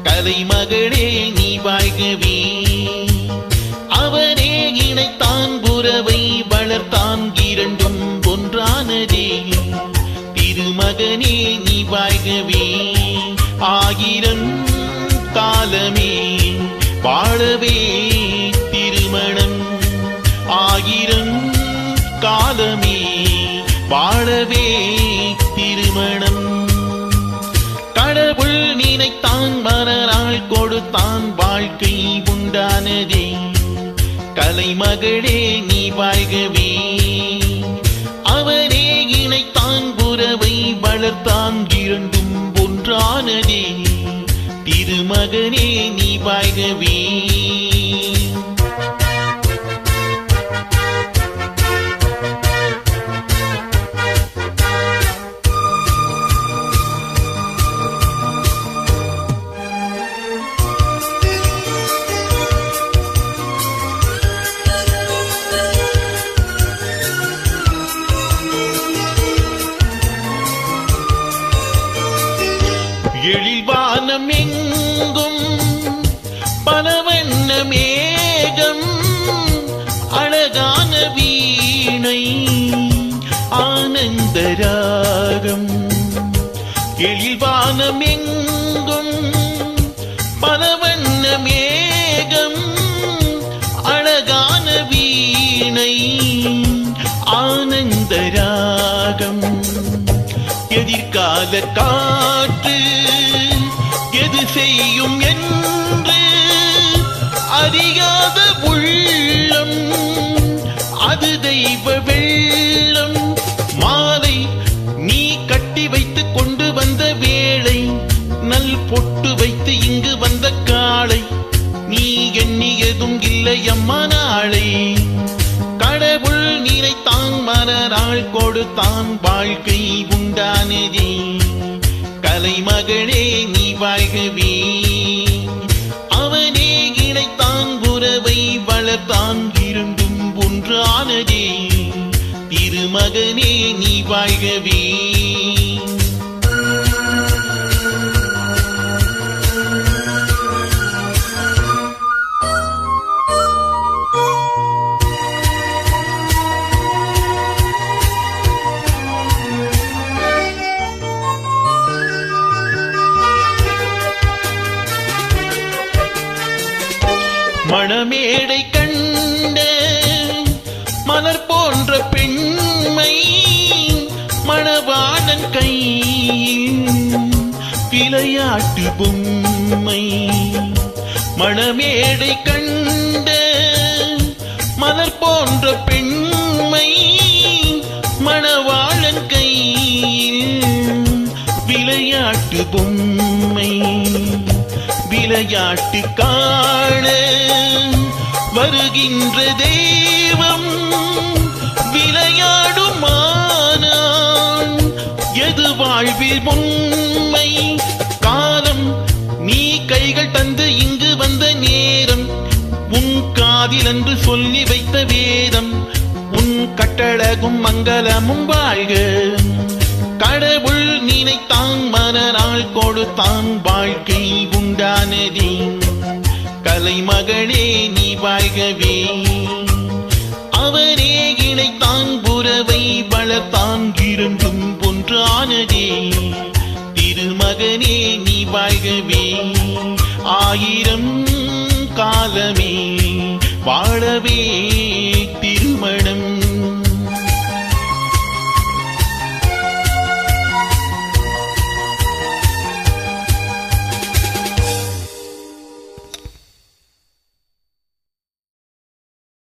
கலைமகளே நீ வாழ்கவே. அவனே இணைத்தான் புறவை வளர்த்தான் இரண்டும் ஒன்றானதே. திருமகனே நீ வாழ்கவே. ஆயிரம் காலமே வாழவே திருமணம். ஆயிரம் காலமே வாழவே திருமணம். கடவுள் நினைத்தான் மறுநாள் கொடுத்தான் வாழ்க்கை உண்டானதே. கலைமகளே நீ வாழ்கவே. அவனே இணைத்தான் புறவை வளர்த்தான் இரண்டும் ஒன்றானதே. திருமகனே நீ வாழ்கவே. எழில்வானம் எங்கும் பலவண்ண மேகம். அழகான வீணை ஆனந்த ராகம். எழில்வானம் எங்கும் பலவண்ண மேகம். அழகான வீணை ஆனந்த ராகம். எதிர்கால காற்று எது செய்யும் என்று அறியாத உள்ளம் அது தெய்வ வெள்ளம். மாலை நீ கட்டி வைத்து கொண்டு வந்த வேளை, நல் பொட்டு வைத்து இங்கு வந்த காளை. நீ எண்ணியதும் இல்லை அம்மா நாளை. கடவுள் நினைத்தான் மறுநாள் கொடுத்தான் வாழ்க்கை உண்டானதே. கலைமகளே நீ வாழ்கவே. அவனே இணைத்தான் புறவை வளர்த்தான் இரண்டும் ஒன்றானதே. திருமகனே நீ வாழ்கவே. மணமேடை கண்ட மலர் போன்ற பெண்மை, மணவாளன் கையில் விளையாட்டு பொம்மை. மணமேடை கண்ட மலர் போன்ற பெண்மை, மணவாளன் கையில் விளையாட்டு பொம்மை. விளையாட்டு காண வருகின்ற தெய்வம் விளையாடுமானான் எது வாழ்வில் உண்மை. காலம் நீ கைகள் தந்து இங்கு வந்த நேரம், உன் காதில் என்று சொல்லி வைத்த வேதம். உன் கட்டழகும் மங்களமும் வாழ்க. கடவுள் நினைத்தான் மறுநாள் கொடுத்தான் வாழ்க்கை உண்டானதே. கலைமகளே நீ வாழ்கவே. அவனே இணைத்தான் புறவை வளர்த்தான் இரண்டும் ஒன்றானதே. திருமகனே நீ வாழ்கவே. ஆயிரம் காலமே வாழவே